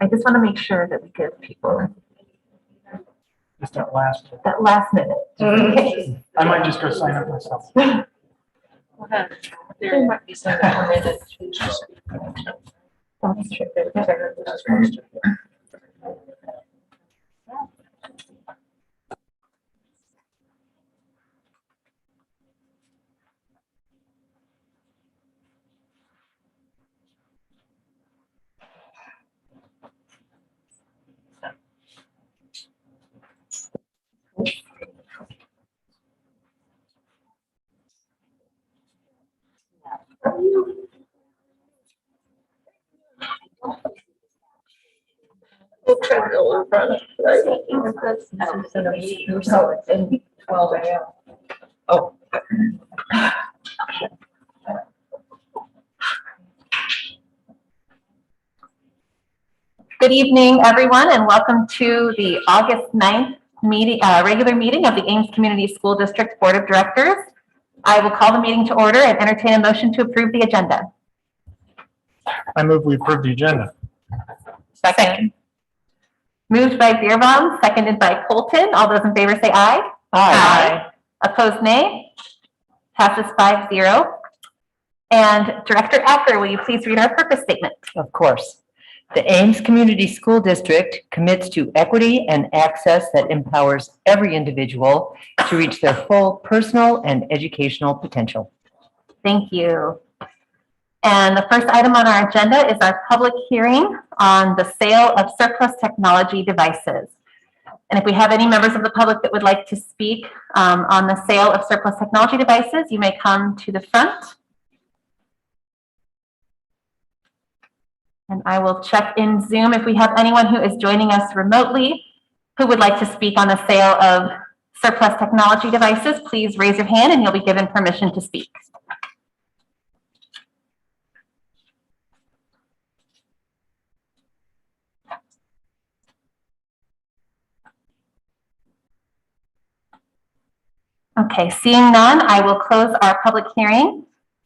I just want to make sure that we give people Just that last. that minute. Okay. I might just go sign up myself. There might be some permitted to just. That's true. We'll try to go in front of it, right? No, it's in 12 a.m. Oh. Good evening, everyone, and welcome to the August 9th meeting, regular meeting of the Ames Community School District Board of Directors. I will call the meeting to order and entertain a motion to approve the agenda. I move we approve the agenda. Second. Moved by Beerbaum, seconded by Colton. All those in favor say aye. Aye. Opposed, nay. Passes 5-0. And Director Acker, will you please read our purpose statement? Of course. The Ames Community School District commits to equity and access that empowers every individual to reach their full personal and educational potential. Thank you. And the first item on our agenda is our public hearing on the sale of surplus technology devices. And if we have any members of the public that would like to speak on the sale of surplus technology devices, you may come to the front. And I will check in Zoom if we have anyone who is joining us remotely who would like to speak on the sale of surplus technology devices. Please raise your hand and you'll be given permission to speak. Okay, seeing none, I will close our public hearing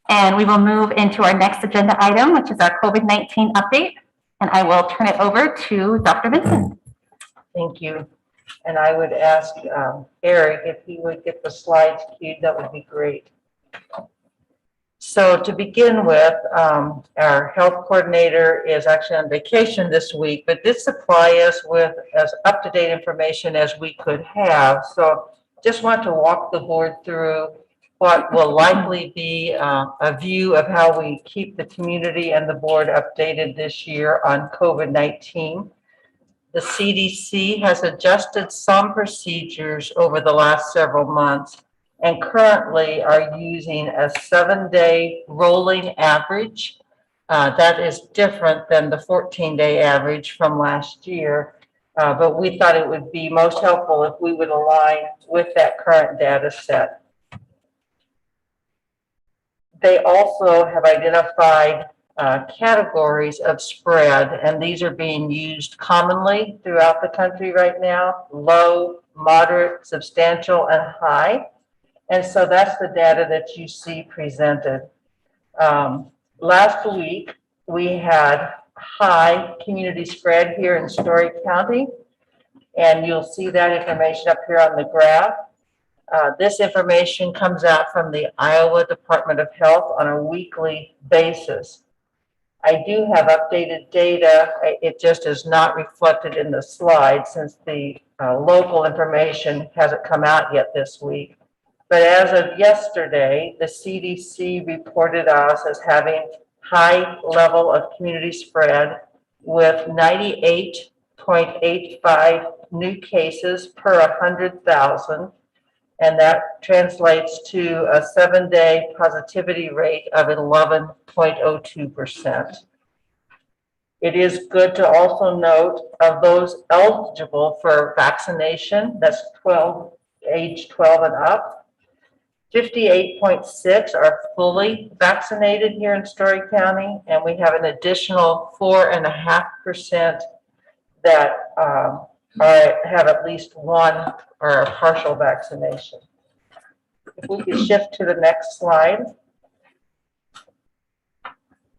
and we will move into our next agenda item, which is our COVID-19 update. And I will turn it over to Dr. Vincent. Thank you. And I would ask Eric if he would get the slides queued, that would be great. So to begin with, our health coordinator is actually on vacation this week, but did supply us with as up-to-date information as we could have. So just want to walk the board through what will likely be a view of how we keep the community and the board updated this year on COVID-19. The CDC has adjusted some procedures over the last several months and currently are using a 7-day rolling average. That is different than the 14-day average from last year. But we thought it would be most helpful if we would align with that current data set. They also have identified categories of spread, and these are being used commonly throughout the country right now: low, moderate, substantial, and high. And so that's the data that you see presented. Last week, we had high community spread here in Story County, and you'll see that information up here on the graph. This information comes out from the Iowa Department of Health on a weekly basis. I do have updated data. It just is not reflected in the slide since the local information hasn't come out yet this week. But as of yesterday, the CDC reported us as having high level of community spread with 98.85 new cases per 100,000. And that translates to a 7-day positivity rate of 11.02%. It is good to also note of those eligible for vaccination, that's age 12 and up, 58.6 are fully vaccinated here in Story County, and we have an additional 4.5% that have at least one or a partial vaccination. If we could shift to the next slide.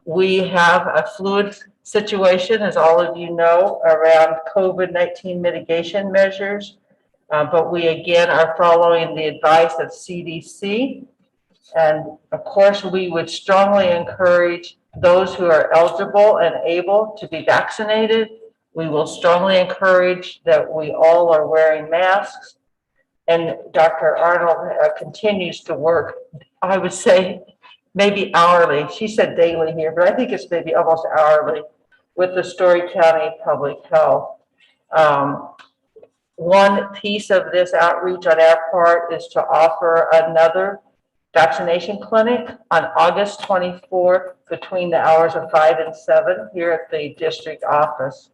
We have a fluid situation, as all of you know, around COVID-19 mitigation measures. But we again are following the advice of CDC. And of course, we would strongly encourage those who are eligible and able to be vaccinated. We will strongly encourage that we all are wearing masks. And Dr. Arnold continues to work, I would say, maybe hourly. She said daily here, but I think it's maybe almost hourly with the Story County Public Health. One piece of this outreach on our part is to offer another vaccination clinic on August 24th between the hours of 5 and 7 here at the district office.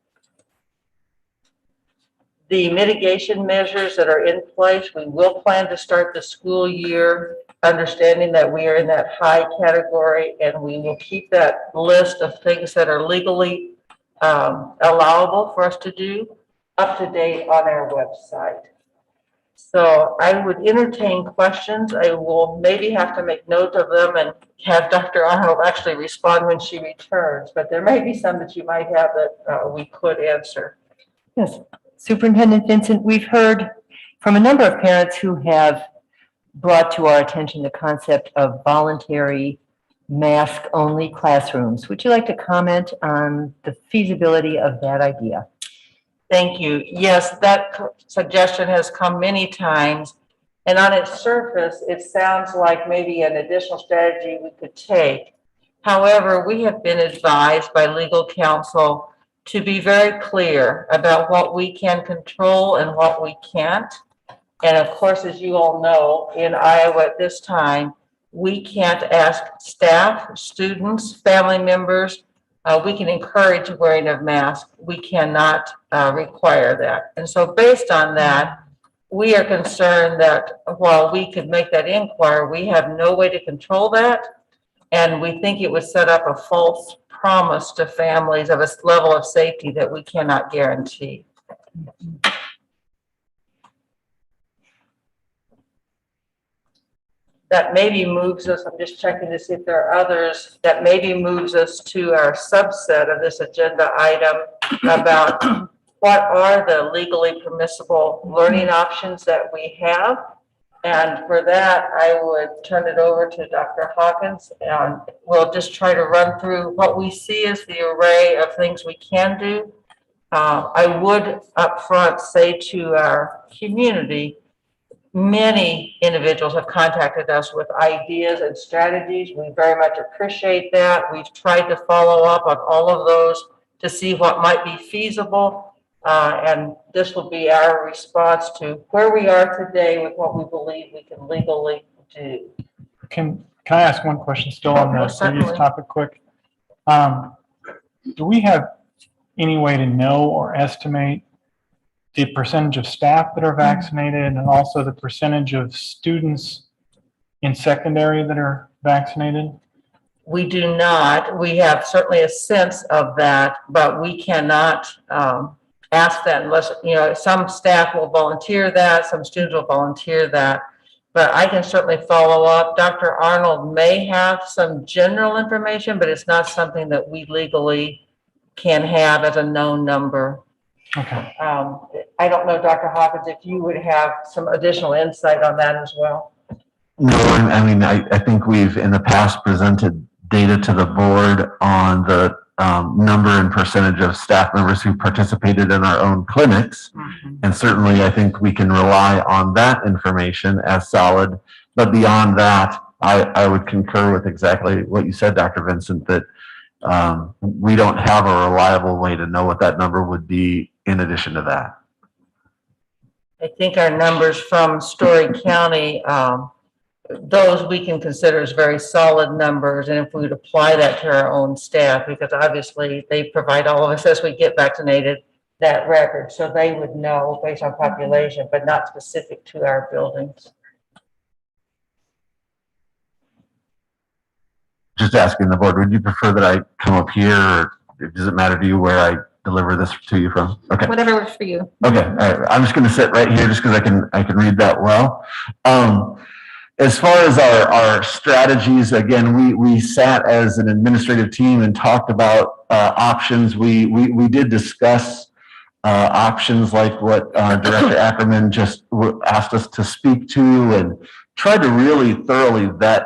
The mitigation measures that are in place, we will plan to start the school year understanding that we are in that high category, and we will keep that list of things that are legally allowable for us to do up to date on our website. So I would entertain questions. I will maybe have to make note of them and have Dr. Arnold actually respond when she returns, but there may be some that you might have that we could answer. Yes, Superintendent Vincent, we've heard from a number of parents who have brought to our attention the concept of voluntary mask-only classrooms. Would you like to comment on the feasibility of that idea? Thank you. Yes, that suggestion has come many times, and on its surface, it sounds like maybe an additional strategy we could take. However, we have been advised by legal counsel to be very clear about what we can control and what we can't. And of course, as you all know, in Iowa at this time, we can't ask staff, students, family members. We can encourage wearing of masks. We cannot require that. And so based on that, we are concerned that while we could make that inquiry, we have no way to control that. And we think it would set up a false promise to families of a level of safety that we cannot guarantee. That maybe moves us, I'm just checking to see if there are others, that maybe moves us to our subset of this agenda item about what are the legally permissible learning options that we have. And for that, I would turn it over to Dr. Hawkins, and we'll just try to run through what we see as the array of things we can do. I would upfront say to our community, many individuals have contacted us with ideas and strategies. We very much appreciate that. We've tried to follow up on all of those to see what might be feasible. And this will be our response to where we are today with what we believe we can legally do. Can I ask one question still on the previous Certainly. topic quick? Do we have any way to know or estimate the percentage of staff that are vaccinated and also the percentage of students in secondary that are vaccinated? We do not. We have certainly a sense of that, but we cannot ask that unless, you know, some staff will volunteer that, some students will volunteer that. But I can certainly follow up. Dr. Arnold may have some general information, but it's not something that we legally can have as a known number. Okay. I don't know, Dr. Hawkins, if you would have some additional insight on that as well. No, I mean, I think we've in the past presented data to the board on the number and percentage of staff members who participated in our own clinics. Mm-hmm. And certainly I think we can rely on that information as solid. But beyond that, I would concur with exactly what you said, Dr. Vincent, that we don't have a reliable way to know what that number would be in addition to that. I think our numbers from Story County, those we can consider as very solid numbers. And if we would apply that to our own staff, because obviously they provide all of us as we get vaccinated that record. So they would know based on population, but not specific to our buildings. Just asking the board, would you prefer that I come up here, or does it matter to you where I deliver this to you from? Okay. Whatever works for you. Okay. All right. I'm just going to sit right here just because I can read that well. As far as our strategies, again, we sat as an administrative team and talked about options. We did discuss options like what Director Ackerman just asked us to speak to, and tried to really thoroughly vet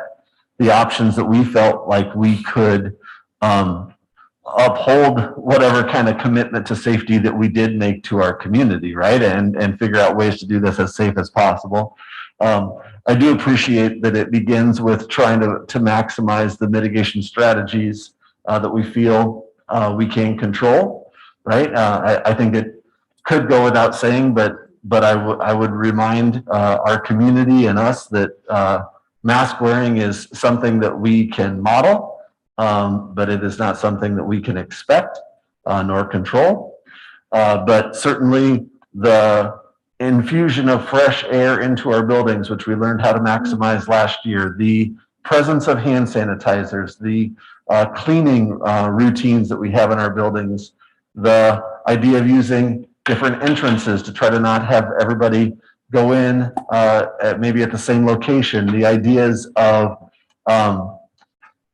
the options that we felt like we could uphold whatever kind of commitment to safety that we did make to our community, right? And figure out ways to do this as safe as possible. I do appreciate that it begins with trying to maximize the mitigation strategies that we feel we can control, right? I think it could go without saying, but I would remind our community and us that mask wearing is something that we can model, but it is not something that we can expect nor control. But certainly the infusion of fresh air into our buildings, which we learned how to maximize last year, the presence of hand sanitizers, the cleaning routines that we have in our buildings, the idea of using different entrances to try to not have everybody go in maybe at the same location, the ideas of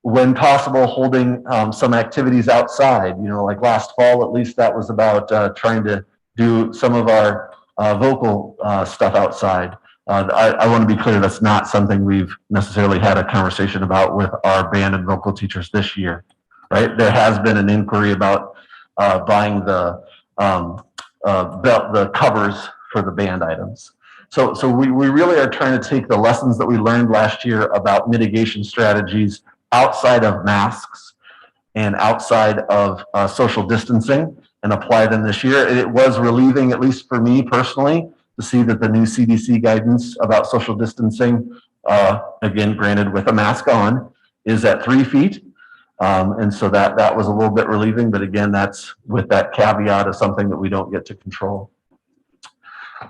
when possible holding some activities outside, like last fall, at least that was about trying to do some of our vocal stuff outside. I want to be clear, that's not something we've necessarily had a conversation about with our band and vocal teachers this year, right? There has been an inquiry about buying the covers for the band items. So we really are trying to take the lessons that we learned last year about mitigation strategies outside of masks and outside of social distancing and apply them this year. It was relieving, at least for me personally, to see that the new CDC guidance about social distancing, again, granted with a mask on, is at 3 feet. And so that was a little bit relieving, but again, that's with that caveat of something that we don't get to control.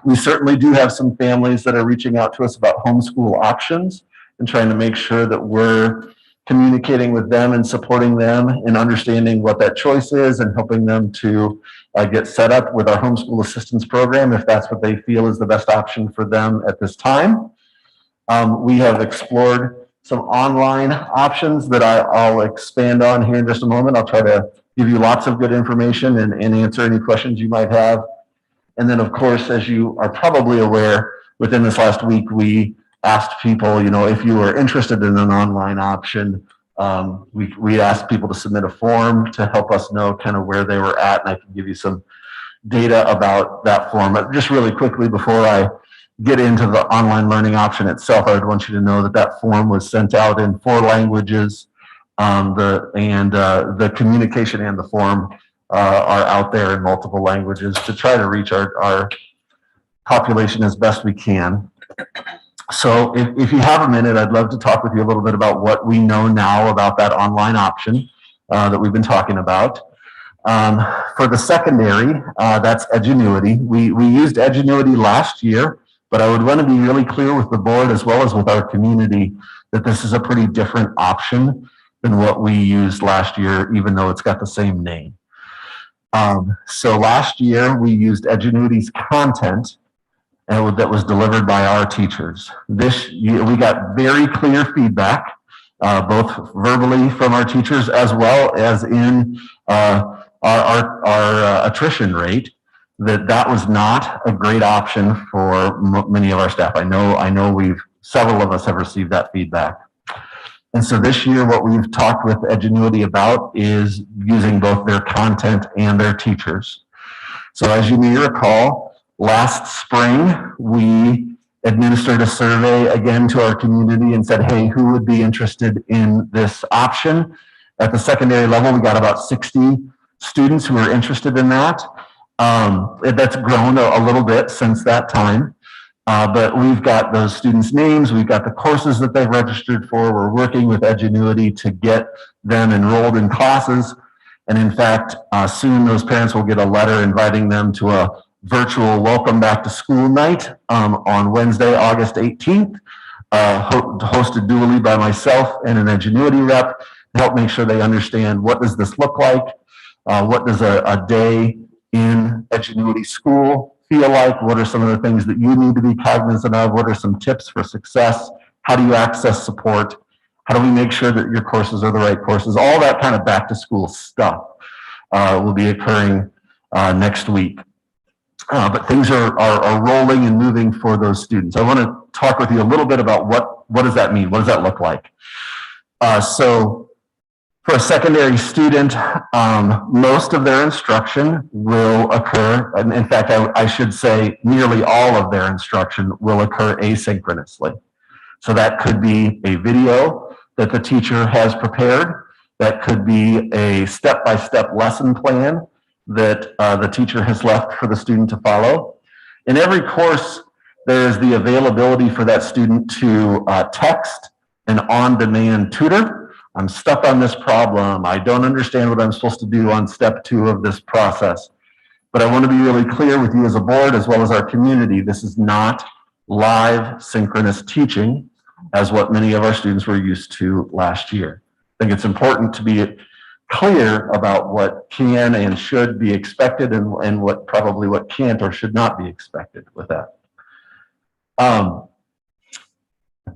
We certainly do have some families that are reaching out to us about homeschool options and trying to make sure that we're communicating with them and supporting them and understanding what that choice is and helping them to get set up with our homeschool assistance program if that's what they feel is the best option for them at this time. We have explored some online options that I'll expand on here in just a moment. I'll try to give you lots of good information and answer any questions you might have. And then, of course, as you are probably aware, within this last week, we asked people, if you were interested in an online option, we asked people to submit a form to help us know kind of where they were at, and I can give you some data about that form. But just really quickly before I get into the online learning option itself, I would want you to know that that form was sent out in 4 languages, the communication and the form are out there in multiple languages to try to reach our population as best we can. So if you have a minute, I'd love to talk with you a little bit about what we know now about that online option that we've been talking about. For the secondary, that's Annuity. We used Annuity last year, but I would want to be really clear with the board as well as with our community that this is a pretty different option than what we used last year, even though it's got the same name. So last year we used Annuity's content that was delivered by our teachers. This year we got very clear feedback, both verbally from our teachers as well as in our attrition rate, that was not a great option for many of our staff. I know several of us have received that feedback. And so this year, what we've talked with Annuity about is using both their content and their teachers. So as you may recall, last spring, we administered a survey again to our community and said, hey, who would be interested in this option? At the secondary level, we got about 60 students who are interested in that. That's grown a little bit since that time. But we've got those students' names, we've got the courses that they've registered for, we're working with Annuity to get them enrolled in classes. And in fact, soon those parents will get a letter inviting them to a virtual welcome back to school night on Wednesday, August 18th, hosted dually by myself and an Annuity rep to help make sure they understand what does this look like, what does a day in Annuity school feel like, what are some of the things that you need to be cognizant of, what are some tips for success, How do you access support? How do we make sure that your courses are the right courses? All that kind of back to school stuff will be occurring next week. But things are rolling and moving for those students. I want to talk with you a little bit about what does that mean? What does that look like? So for a secondary student, most of their instruction will occur, and in fact, I should say nearly all of their instruction will occur asynchronously. So that could be a video that the teacher has prepared. That could be a step-by-step lesson plan that the teacher has left for the student to follow. In every course, there is the availability for that student to text an on-demand tutor. I'm stuck on this problem. I don't understand what I'm supposed to do on step 2 of this process. But I want to be really clear with you as a board, as well as our community, this is not live synchronous teaching as what many of our students were used to last year. I think it's important to be clear about what can and should be expected and what can't or should not be expected with that.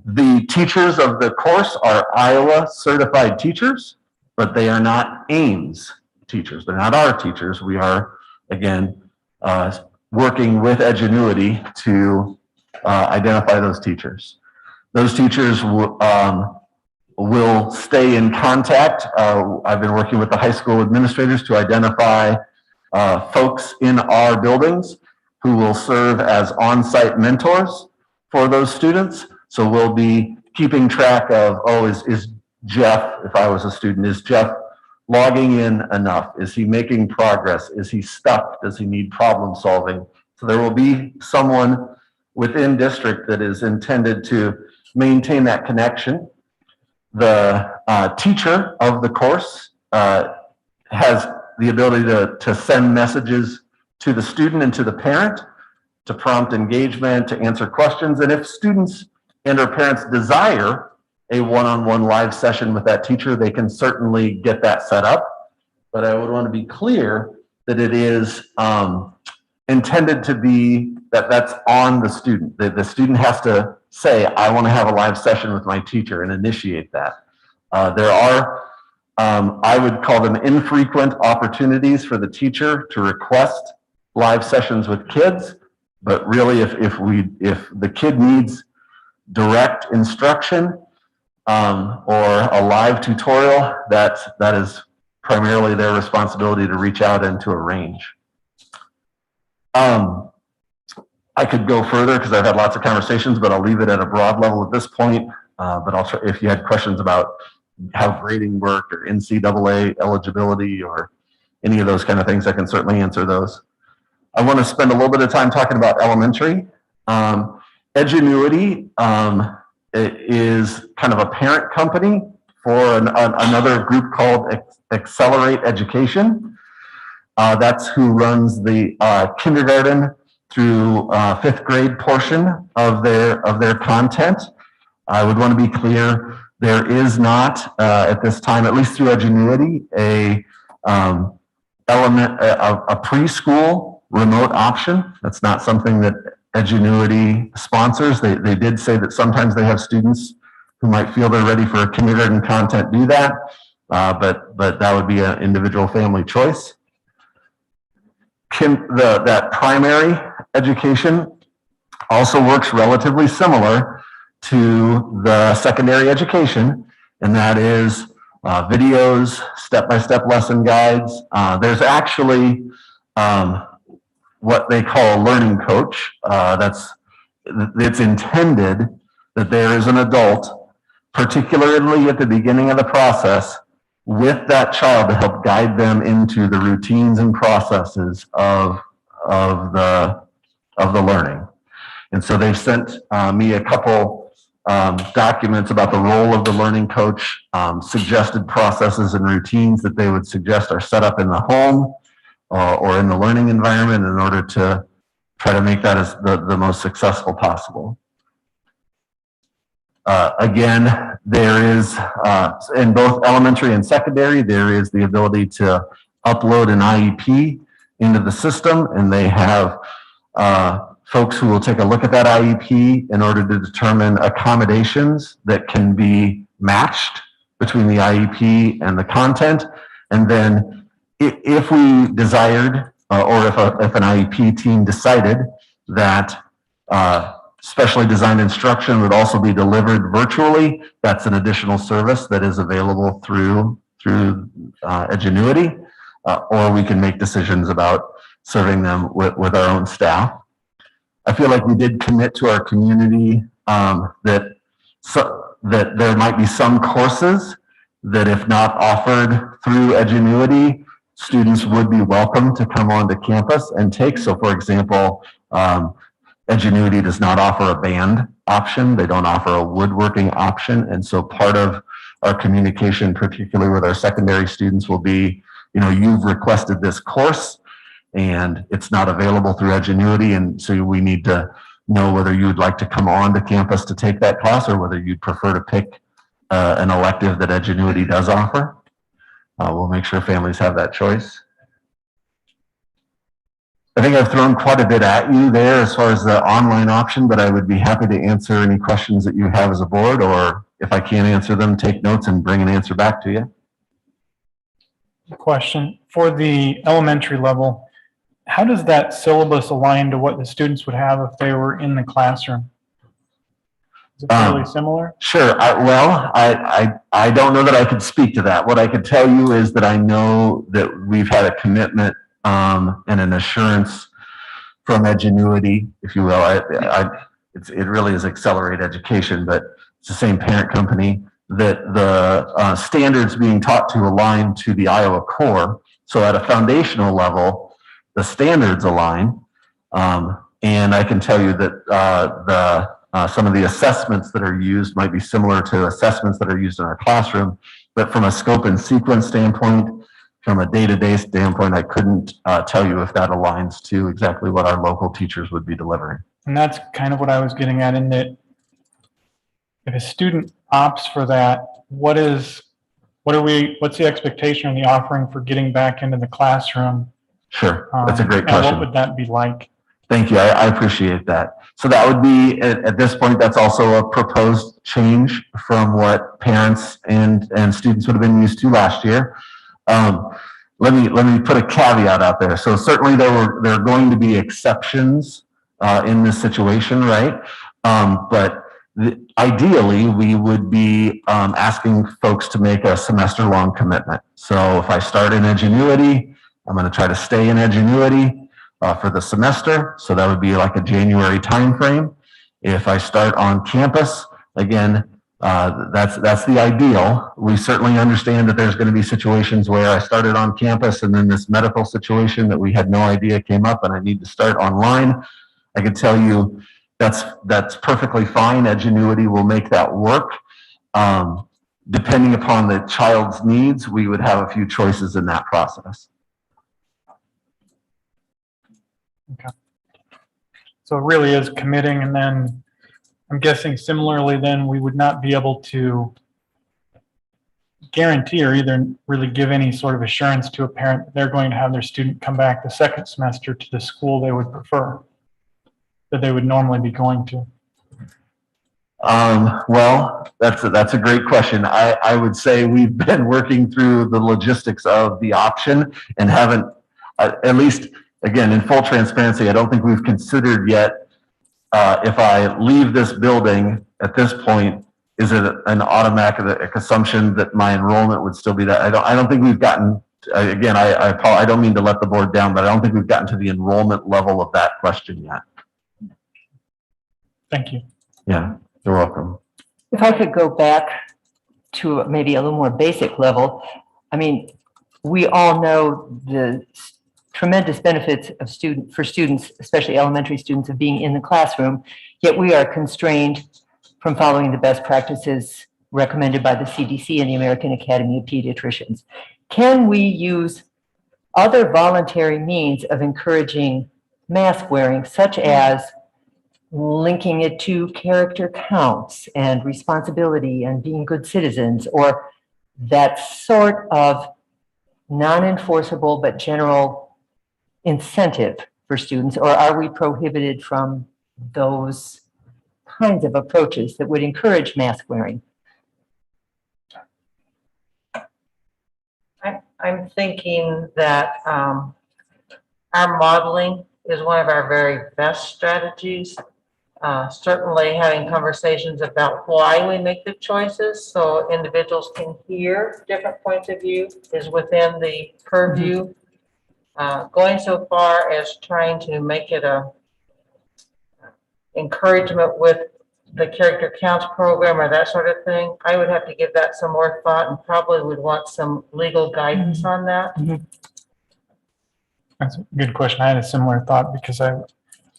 The teachers of the course are Iowa certified teachers, but they are not AIMS teachers. They're not our teachers. We are, again, working with Annuity to identify those teachers. Those teachers will stay in contact. I've been working with the high school administrators to identify folks in our buildings who will serve as on-site mentors for those students. So we'll be keeping track of, is Jeff, if I was a student, is Jeff logging in enough? Is he making progress? Is he stuck? Does he need problem solving? So there will be someone within district that is intended to maintain that connection. The teacher of the course has the ability to send messages to the student and to the parent to prompt engagement, to answer questions. And if students and or parents desire a one-on-one live session with that teacher, they can certainly get that set up. But I would want to be clear that it is intended to be that's on the student. The student has to say, I want to have a live session with my teacher and initiate that. There are, I would call them infrequent opportunities for the teacher to request live sessions with kids. But really, if the kid needs direct instruction or a live tutorial, that is primarily their responsibility to reach out and to arrange. I could go further because I've had lots of conversations, but I'll leave it at a broad level at this point. But I'll try, if you had questions about how grading worked or NCAA eligibility or any of those kind of things, I can certainly answer those. I want to spend a little bit of time talking about elementary. Annuity is kind of a parent company for another group called Accelerate Education. That's who runs the kindergarten through 5th grade portion of their content. I would want to be clear, there is not at this time, at least through Annuity, a preschool remote option. That's not something that Annuity sponsors. They did say that sometimes they have students who might feel they're ready for a kindergarten content do that, but that would be an individual family choice. That primary education also works relatively similar to the secondary education, and that is videos, step-by-step lesson guides. There's actually what they call a learning coach. It's intended that there is an adult, particularly at the beginning of the process, with that child to help guide them into the routines and processes of the learning. And so they've sent me a couple documents about the role of the learning coach, suggested processes and routines that they would suggest are set up in the home or in the learning environment in order to try to make that as the most successful possible. Again, there is, in both elementary and secondary, there is the ability to upload an IEP into the system, and they have folks who will take a look at that IEP in order to determine accommodations that can be matched between the IEP and the content. And then if we desired, or if an IEP team decided that specially designed instruction would also be delivered virtually, that's an additional service that is available through Annuity, or we can make decisions about serving them with our own staff. I feel like we did commit to our community that there might be some courses that, if not offered through Annuity, students would be welcome to come onto campus and take. So, for example, Annuity does not offer a band option. They don't offer a woodworking option. And so part of our communication, particularly with our secondary students, will be, you've requested this course and it's not available through Annuity. And so we need to know whether you'd like to come on to campus to take that class or whether you'd prefer to pick an elective that Annuity does offer. We'll make sure families have that choice. I think I've thrown quite a bit at you there as far as the online option, but I would be happy to answer any questions that you have as a board, or if I can't answer them, take notes and bring an answer back to you. Question. For the elementary level, how does that syllabus align to what the students would have if they were in the classroom? Is it fairly similar? Sure. I don't know that I could speak to that. What I could tell you is that I know that we've had a commitment and an assurance from Annuity, if you will. It really is Accelerate Education, but it's the same parent company, that the standards being taught to align to the Iowa core. So at a foundational level, the standards align. And I can tell you that some of the assessments that are used might be similar to assessments that are used in our classroom, but from a scope and sequence standpoint, from a day-to-day standpoint, I couldn't tell you if that aligns to exactly what our local teachers would be delivering. And that's kind of what I was getting at, in that if a student opts for that, what's the expectation of the offering for getting back into the classroom? Sure, that's a great question. What would that be like? Thank you, I appreciate that. So that would be, at this point, that's also a proposed change from what parents and students would have been used to last year. Let me put a caveat out there. So certainly there are going to be exceptions in this situation, right? But ideally, we would be asking folks to make a semester-long commitment. So if I start in Annuity, I'm going to try to stay in Annuity for the semester. So that would be like a January timeframe. If I start on campus, again, that's the ideal. We certainly understand that there's going to be situations where I started on campus and then this medical situation that we had no idea came up and I need to start online. I can tell you that's perfectly fine. Annuity will make that work. Depending upon the child's needs, we would have a few choices in that process. Okay. So it really is committing, and then I'm guessing similarly then we would not be able to guarantee or either really give any sort of assurance to a parent that they're going to have their student come back the second semester to the school they would prefer, that they would normally be going to. Well, that's a great question. I would say we've been working through the logistics of the option and haven't, at least, again, in full transparency, I don't think we've considered yet if I leave this building at this point, is it an automatic assumption that my enrollment would still be that? I don't think we've gotten, again, I don't mean to let the board down, but I don't think we've gotten to the enrollment level of that question yet. Thank you. Yeah, you're welcome. If I could go back to maybe a little more basic level, I mean, we all know the tremendous benefits of for students, especially elementary students, of being in the classroom, yet we are constrained from following the best practices recommended by the CDC and the American Academy of Pediatricians. Can we use other voluntary means of encouraging mask wearing, such as linking it to character counts and responsibility and being good citizens, or that sort of non-enforceable but general incentive for students, or are we prohibited from those kinds of approaches that would encourage mask wearing? I'm thinking that our modeling is one of our very best strategies. Certainly having conversations about why we make the choices so individuals can hear different points of view is within the purview. Going so far as trying to make it a encouragement with the character counts program or that sort of thing, I would have to give that some more thought and probably would want some legal guidance on that. That's a good question. I had a similar thought because I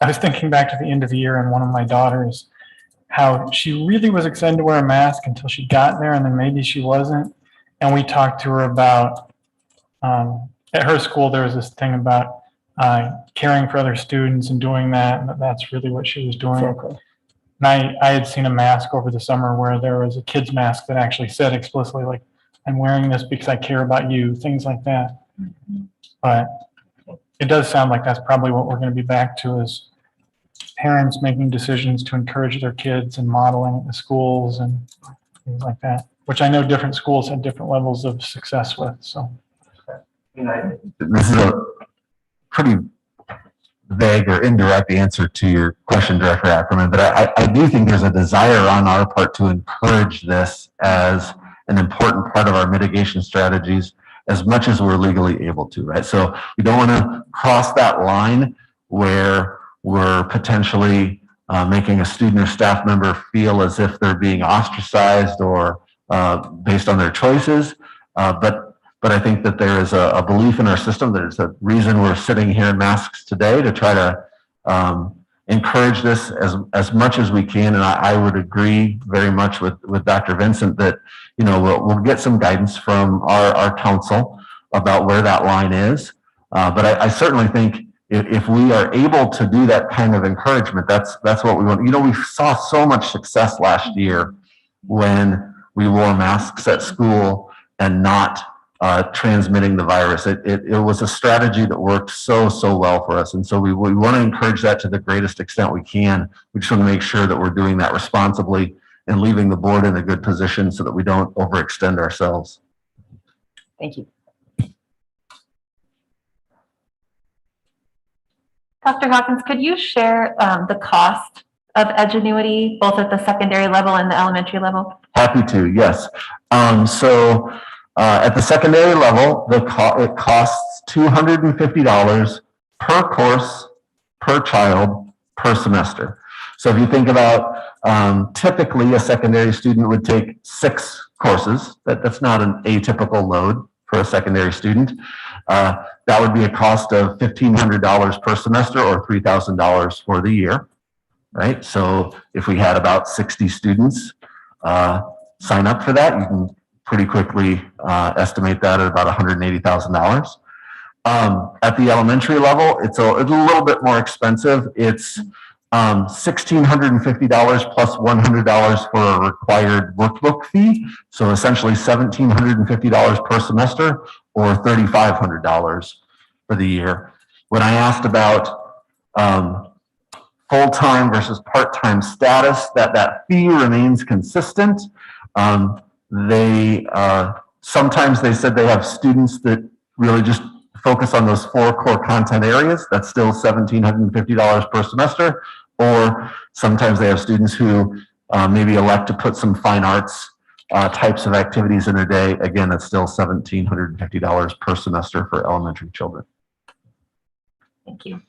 was thinking back to the end of the year and one of my daughters, how she really was excited to wear a mask until she got there and then maybe she wasn't. And we talked to her about, at her school, there was this thing about caring for other students and doing that. And that's really what she was doing. Exactly. And I had seen a mask over the summer where there was a kid's mask that actually said explicitly, like, I'm wearing this because I care about you, things like that. But it does sound like that's probably what we're going to be back to is parents making decisions to encourage their kids and modeling at the schools and things like that, which I know different schools have different levels of success with. So, This is a pretty vague or indirect answer to your question, Director Ackerman, but I do think there's a desire on our part to encourage this as an important part of our mitigation strategies as much as we're legally able to, right? So we don't want to cross that line where we're potentially making a student or staff member feel as if they're being ostracized or based on their choices. But I think that there is a belief in our system. There's a reason we're sitting here in masks today to try to encourage this as much as we can. And I would agree very much with Dr. Vincent that, you know, we'll get some guidance from our council about where that line is. But I certainly think if we are able to do that kind of encouragement, that's what we want. You know, we saw so much success last year when we wore masks at school and not transmitting the virus. It was a strategy that worked so well for us. And so we want to encourage that to the greatest extent we can. We just want to make sure that we're doing that responsibly and leaving the board in a good position so that we don't overextend ourselves. Thank you. Dr. Hawkins, could you share the cost of Annuity, both at the secondary level and the elementary level? Happy to, yes. At the secondary level, it costs $250 per course, per child, per semester. So if you think about typically a secondary student would take 6 courses. That's not an atypical load for a secondary student. That would be a cost of $1,500 per semester or $3,000 for the year, right? So if we had about 60 students sign up for that, you can pretty quickly estimate that at about $180,000. At the elementary level, it's a little bit more expensive. It's $1,650 plus $100 for a required workbook fee. So essentially $1,750 per semester or $3,500 for the year. When I asked about full-time versus part-time status, that fee remains consistent. Sometimes they said they have students that really just focus on those 4 core content areas. That's still $1,750 per semester. Or sometimes they have students who maybe elect to put some fine arts types of activities in their day. Again, that's still $1,750 per semester for elementary children. Thank you.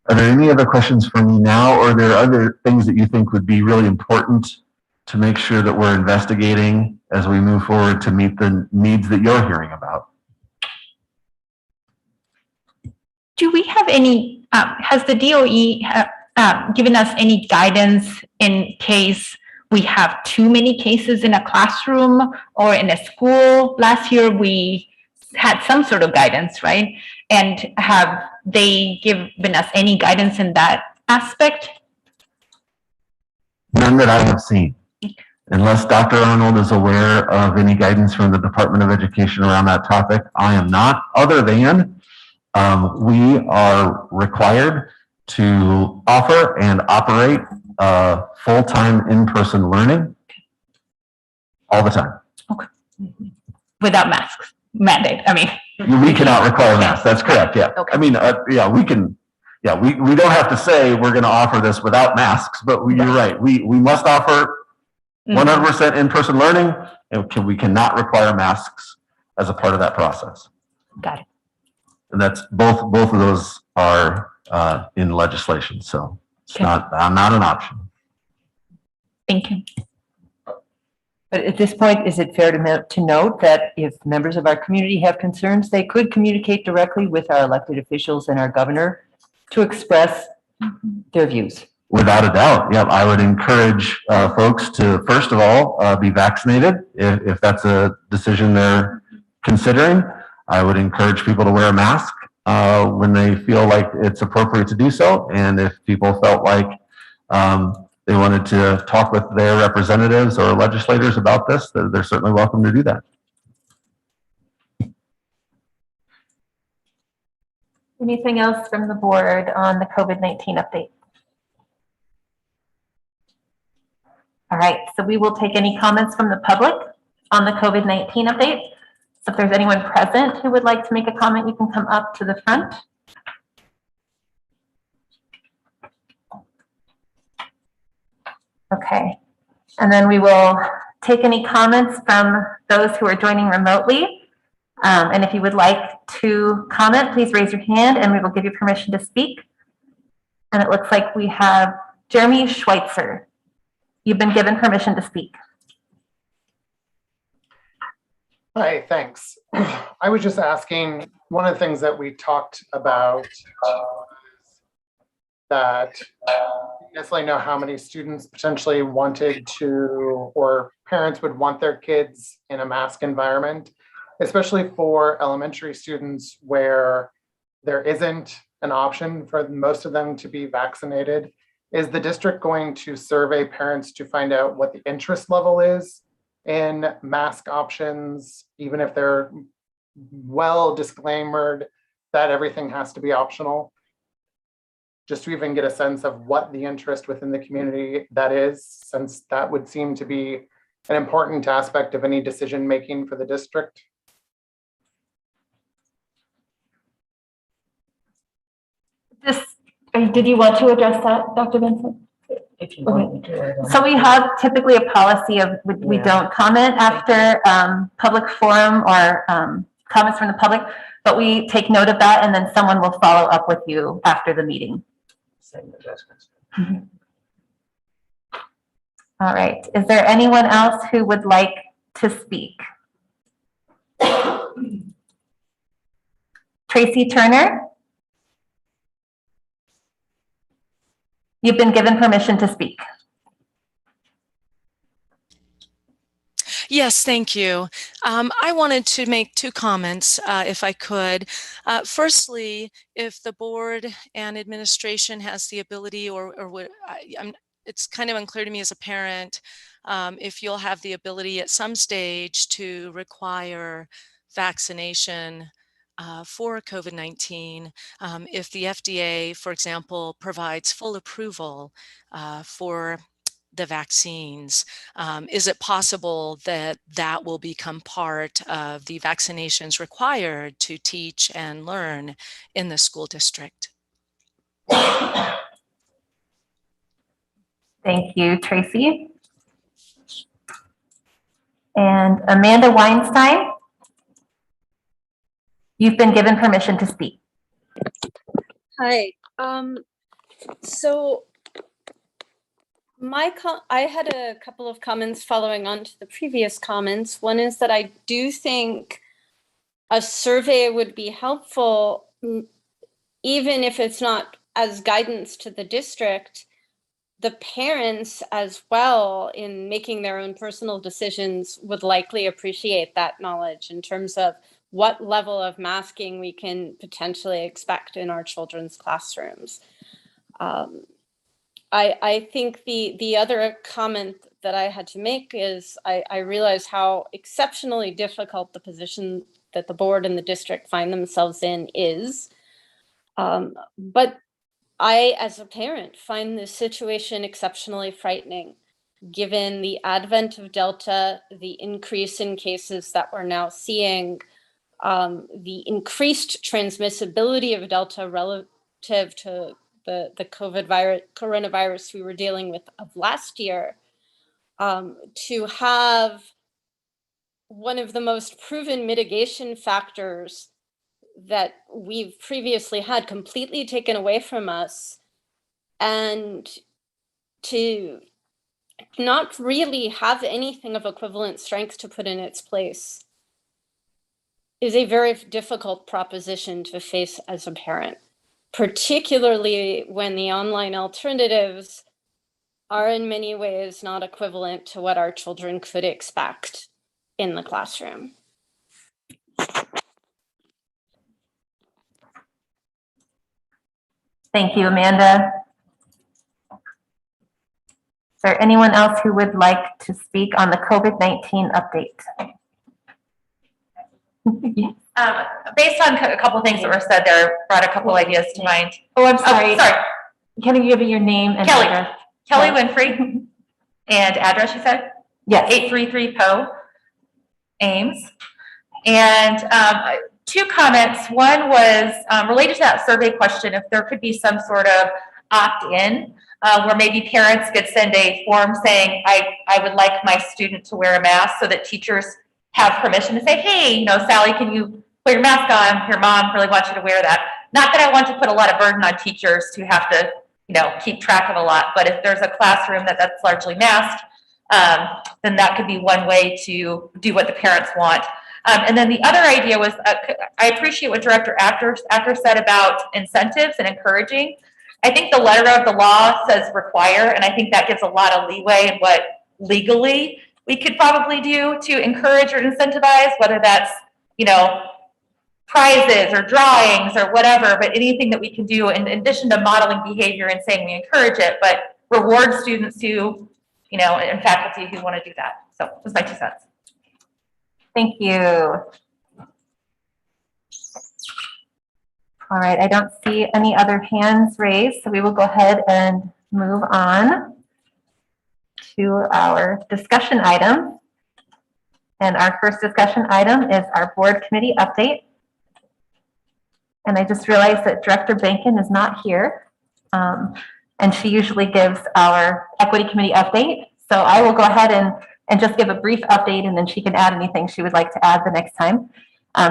Are there any other questions for me now, or are there other things that you think would be really important to make sure that we're investigating as we move forward to meet the needs that you're hearing about? Do we have any, has the DOE given us any guidance in case we have too many cases in a classroom or in a school? Last year, we had some sort of guidance, right? And have they given us any guidance in that aspect? None that I have seen. Unless Dr. Arnold is aware of any guidance from the Department of Education around that topic, I am not, other than we are required to offer and operate full-time in-person learning all the time. Without masks mandate, I mean. We cannot require masks. That's correct. Yeah. Okay. I mean, yeah, we can. Yeah, we don't have to say we're going to offer this without masks, but you're right. We must offer 100% in-person learning, and we cannot require masks as a part of that process. Got it. And that's both of those are in legislation, so it's Okay. not an option. Thank you. But at this point, is it fair to note that if members of our community have concerns, they could communicate directly with our elected officials and our governor to express their views? Without a doubt, yeah. I would encourage folks to, first of all, be vaccinated if that's a decision they're considering. I would encourage people to wear a mask when they feel like it's appropriate to do so. And if people felt like they wanted to talk with their representatives or legislators about this, they're certainly welcome to do that. Anything else from the board on the COVID-19 update? All right, so we will take any comments from the public on the COVID-19 update. So if there's anyone present who would like to make a comment, you can come up to the front. Okay, and then we will take any comments from those who are joining remotely. And if you would like to comment, please raise your hand and we will give you permission to speak. And it looks like we have Jeremy Schweitzer. You've been given permission to speak. Hi, thanks. I was just asking, one of the things that we talked about that necessarily know how many students potentially wanted to, or parents would want their kids in a mask environment, especially for elementary students where there isn't an option for most of them to be vaccinated. Is the district going to survey parents to find out what the interest level is in mask options, even if they're well disclaimered that everything has to be optional? Just to even get a sense of what the interest within the community that is, since that would seem to be an important aspect of any decision making for the district. Did you want to address that, Dr. Vincent? If you want me to. So we have typically a policy of we don't comment after public forum or comments from the public, but we take note of that and then someone will follow up with you after the meeting. All right. Is there anyone else who would like to speak? Tracy Turner? You've been given permission to speak. Yes, thank you. I wanted to make two comments, if I could. Firstly, if the board and administration has the ability, it's kind of unclear to me as a parent, if you'll have the ability at some stage to require vaccination for COVID-19, if the FDA, for example, provides full approval for the vaccines. Is it possible that that will become part of the vaccinations required to teach and learn in the school district? Thank you, Tracy. And Amanda Weinstein, you've been given permission to speak. Hi. So I had a couple of comments following on to the previous comments. One is that I do think a survey would be helpful, even if it's not as guidance to the district. The parents as well, in making their own personal decisions, would likely appreciate that knowledge in terms of what level of masking we can potentially expect in our children's classrooms. I think the other comment that I had to make is I realized how exceptionally difficult the position that the board and the district find themselves in is. But I, as a parent, find this situation exceptionally frightening, given the advent of Delta, the increase in cases that we're now seeing, the increased transmissibility of Delta relative to the coronavirus we were dealing with of last year, to have one of the most proven mitigation factors that we've previously had completely taken away from us, and to not really have anything of equivalent strength to put in its place is a very difficult proposition to face as a parent, particularly when the online alternatives are in many ways not equivalent to what our children could expect in the classroom. Thank you, Amanda. Is there anyone else who would like to speak on the COVID-19 update? Based on a couple of things that were said there, brought a couple ideas to mind. Oh, I'm sorry. Sorry, Can you give me your name and Kelly. address? Kelly Winfrey. And address, you said? Yes. 833 Poe, Ames. And two comments. One was related to that survey question, if there could be some sort of opt-in where maybe parents could send a form saying, I would like my student to wear a mask, so that teachers have permission to say, hey, you know, Sally, can you put your mask on? Your mom really wants you to wear that. Not that I want to put a lot of burden on teachers to have to, you know, keep track of a lot, but if there's a classroom that's largely masked, then that could be one way to do what the parents want. And then the other idea was, I appreciate what Director Acker said about incentives and encouraging. I think the letter of the law says require, and I think that gives a lot of leeway in what legally we could probably do to encourage or incentivize, whether that's, you know, prizes or drawings or whatever, but anything that we can do in addition to modeling behavior and saying we encourage it, but reward students who, you know, and faculty who want to do that. So that's my 2 cents. Thank you. All right, I don't see any other hands raised, so we will go ahead and move on to our discussion item. And our first discussion item is our board committee update. And I just realized that Director Bankin is not here. And she usually gives our equity committee update. So I will go ahead and just give a brief update, and then she can add anything she would like to add the next time.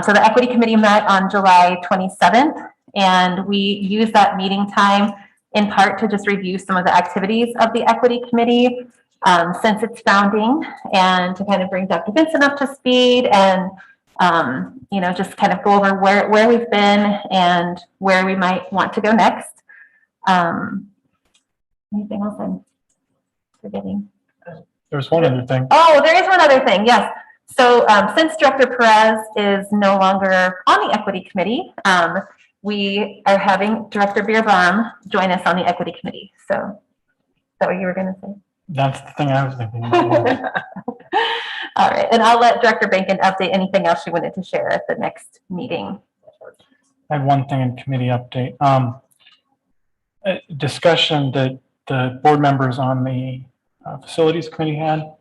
So the equity committee met on July 27th, and we used that meeting time in part to just review some of the activities of the equity committee since its founding, and to kind of bring Dr. Vincent up to speed, and you know, just kind of go over where we've been and where we might want to go next. Anything else I'm forgetting? There's one other thing. Oh, there is one other thing, yes. So since Director Perez is no longer on the equity committee, we are having Director Beerbaum join us on the equity committee. So is that what you were going to say? That's the thing I was thinking about. All right, and I'll let Director Bankin update anything else she wanted to share at the next meeting. I had one thing in committee update. A discussion that the board members on the facilities committee had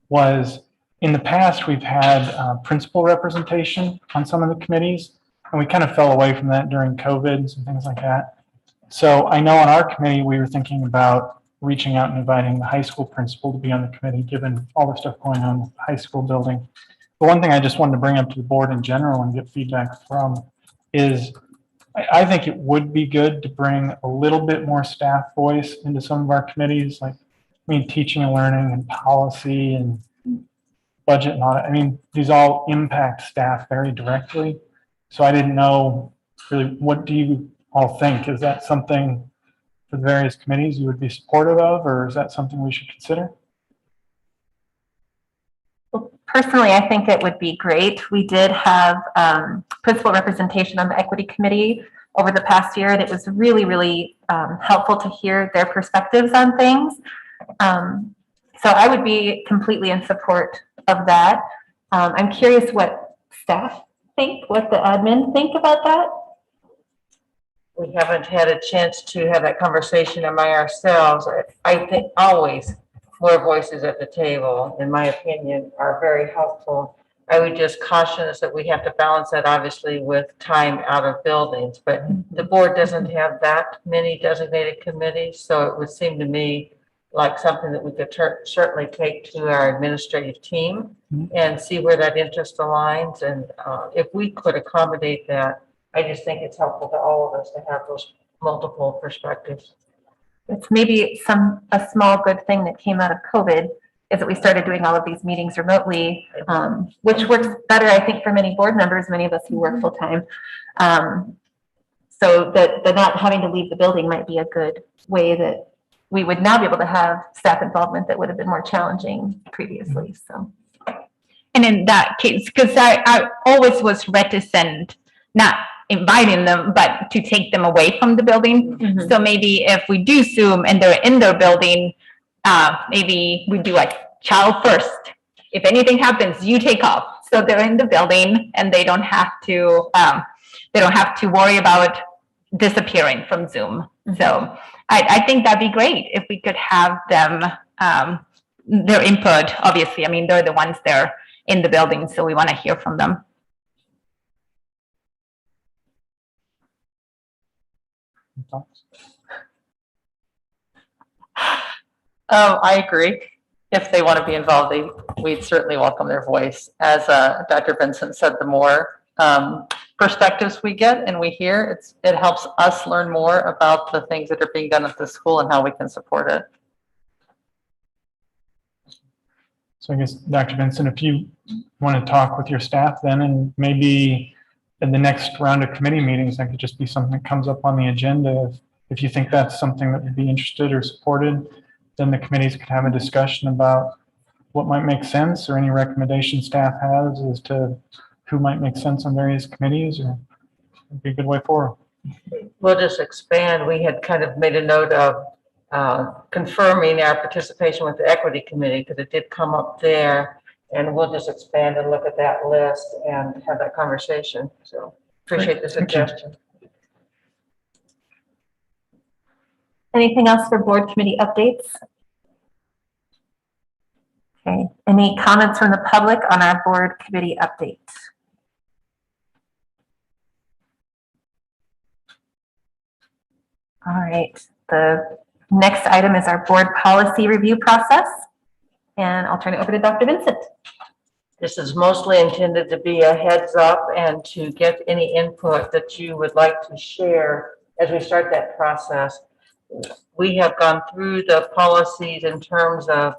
was, in the past, we've had principal representation on some of the committees, and we kind of fell away from that during COVID and things like that. So I know on our committee, we were thinking about reaching out and inviting the high school principal to be on the committee, given all the stuff going on with the high school building. But one thing I just wanted to bring up to the board in general and get feedback from is, I think it would be good to bring a little bit more staff voice into some of our committees, like, I mean, teaching and learning and policy and budget and audit. I mean, these all impact staff very directly. So I didn't know really, what do you all think? Is that something for the various committees you would be supportive of, or is that something we should consider? Well, personally, I think it would be great. We did have principal representation on the equity committee over the past year, and it was really, really helpful to hear their perspectives on things. So I would be completely in support of that. I'm curious what staff think, what the admin think about that. We haven't had a chance to have that conversation among ourselves. I think always more voices at the table, in my opinion, are very helpful. I would just caution us that we have to balance that obviously with time out of buildings, but the board doesn't have that many designated committees. So it would seem to me like something that we could certainly take to our administrative team and see where that interest aligns. And if we could accommodate that, I just think it's helpful to all of us to have those multiple perspectives. It's maybe a small good thing that came out of COVID is that we started doing all of these meetings remotely, which works better, I think, for many board members, many of us who work full time. So that the not having to leave the building might be a good way that we would now be able to have staff involvement that would have been more challenging previously. So, And in that case, because I always was reticent, not inviting them, but to take them away from the building. So maybe if we do Zoom and they're in their building, maybe we do like child first. If anything happens, you take off. So they're in the building and they don't have to worry about disappearing from Zoom. So I think that'd be great if we could have them, their input, obviously. I mean, they're the ones there in the building, so we want to hear from them. I agree. If they want to be involved, we'd certainly welcome their voice. As Dr. Vincent said, the more perspectives we get and we hear, it helps us learn more about the things that are being done at the school and how we can support it. So I guess, Dr. Vincent, if you want to talk with your staff then, and maybe in the next round of committee meetings, that could just be something that comes up on the agenda. If you think that's something that would be interested or supported, then the committees could have a discussion about what might make sense or any recommendations staff has as to who might make sense on various committees, or it'd be a good way forward. We'll just expand. We had kind of made a note of confirming our participation with the equity committee because it did come up there, and we'll just expand and look at that list and have that conversation. So appreciate the suggestion. anything else for board committee updates? Okay, any comments from the public on our board committee update? All right, the next item is our board policy review process, and I'll turn it over to Dr. Vincent. This is mostly intended to be a heads up and to get any input that you would like to share as we start that process. We have gone through the policies in terms of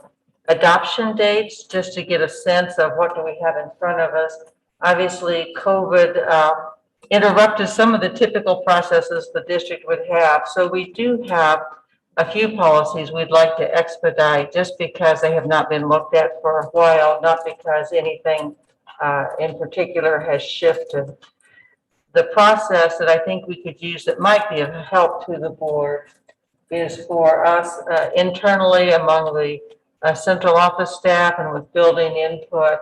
adoption dates, just to get a sense of what do we have in front of us. Obviously, COVID interrupted some of the typical processes the district would have. So we do have a few policies we'd like to expedite just because they have not been looked at for a while, not because anything in particular has shifted. The process that I think we could use that might be of help to the board is for us internally among the central office staff and with building input,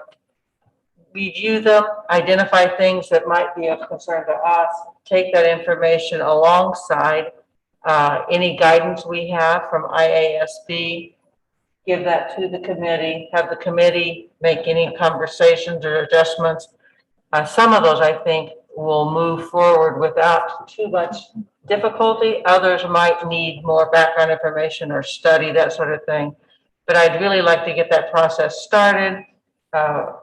review them, identify things that might be of concern to us, take that information alongside any guidance we have from IASB, give that to the committee, have the committee make any conversations or adjustments. Some of those, I think, will move forward without too much difficulty. Others might need more background information or study, that sort of thing. But I'd really like to get that process started.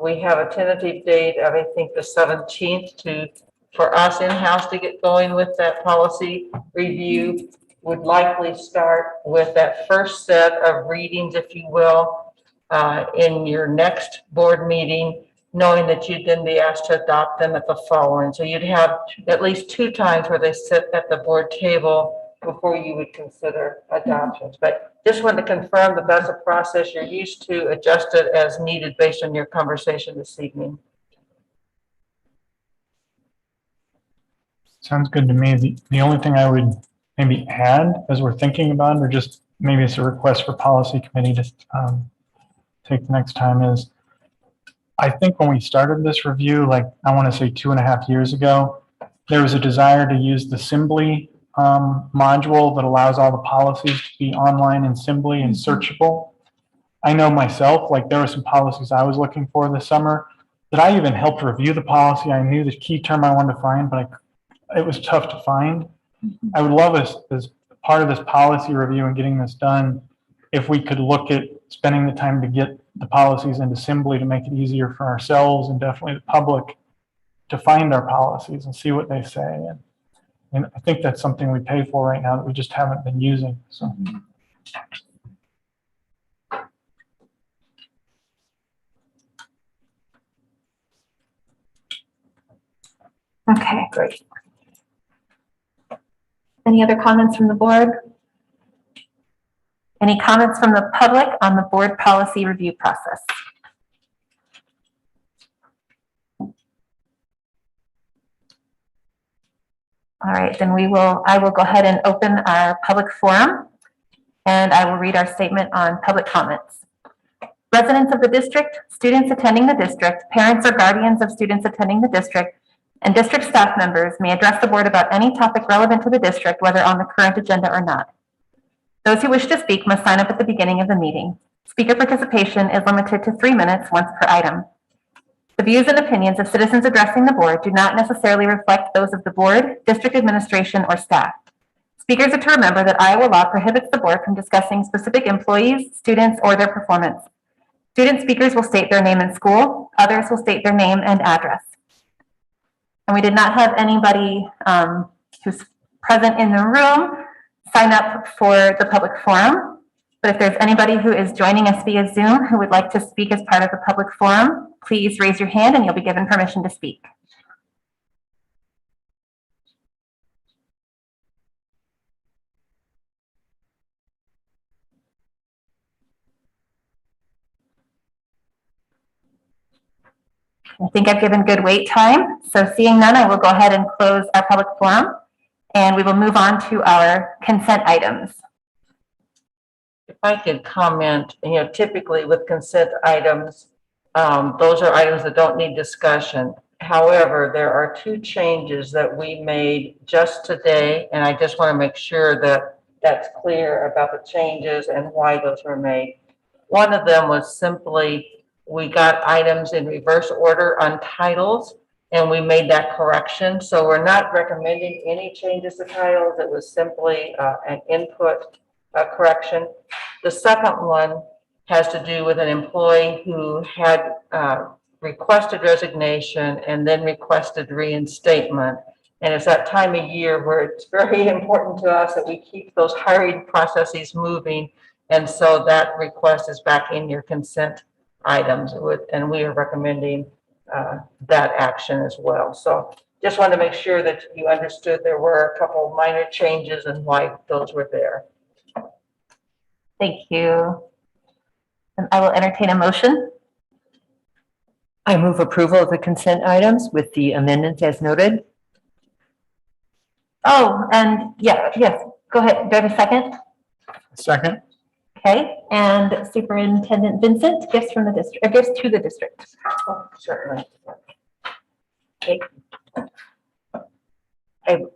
We have a tentative date of, I think, the 17th for us in-house to get going with that policy review. Would likely start with that first set of readings, if you will, in your next board meeting, knowing that you'd then be asked to adopt them at the following. So you'd have at least 2 times where they sit at the board table before you would consider adoptions. But just want to confirm that that's a process you're used to, adjust it as needed based on your conversation this evening. Sounds good to me. The only thing I would maybe add as we're thinking about it, or just maybe it's a request for policy committee to take the next time is, I think when we started this review, like I want to say 2.5 years ago, there was a desire to use the Assembly module that allows all the policies to be online in Assembly and searchable. I know myself, like there were some policies I was looking for this summer that I even helped review the policy. I knew the key term I wanted to find, but it was tough to find. I would love us, as part of this policy review and getting this done, if we could look at spending the time to get the policies into Assembly to make it easier for ourselves and definitely the public to find our policies and see what they say. And I think that's something we pay for right now that we just haven't been using. So. Okay, great. Any other comments from the board? Any comments from the public on the board policy review process? All right, then I will go ahead and open our public forum, and I will read our statement on public comments. Residents of the district, students attending the district, parents or guardians of students attending the district, and district staff members may address the board about any topic relevant to the district, whether on the current agenda or not. Those who wish to speak must sign up at the beginning of the meeting. Speaker participation is limited to 3 minutes once per item. The views and opinions of citizens addressing the board do not necessarily reflect those of the board, district administration, or staff. Speakers are to remember that Iowa law prohibits the board from discussing specific employees, students, or their performance. Student speakers will state their name and school. Others will state their name and address. And we did not have anybody who's present in the room sign up for the public forum. But if there's anybody who is joining us via Zoom who would like to speak as part of the public forum, please raise your hand and you'll be given permission to speak. I think I've given good wait time. So seeing none, I will go ahead and close our public forum and we will move on to our consent items. If I could comment, typically with consent items, those are items that don't need discussion. However, there are 2 changes that we made just today, and I just want to make sure that that's clear about the changes and why those were made. One of them was simply, we got items in reverse order on titles, and we made that correction. So we're not recommending any changes to titles. It was simply an input correction. The second one has to do with an employee who had requested resignation and then requested reinstatement. And it's that time of year where it's very important to us that we keep those hiring processes moving. And so that request is back in your consent items, and we are recommending that action as well. So just wanted to make sure that you understood there were a couple of minor changes and why those were there. Thank you. And I will entertain a motion. I move approval of the consent items with the amendments as noted. Oh, and yes, go ahead. Do I have a second? Second. Okay, and Superintendent Vincent, gifts from the district, or gifts to the district. Oh, certainly. Okay.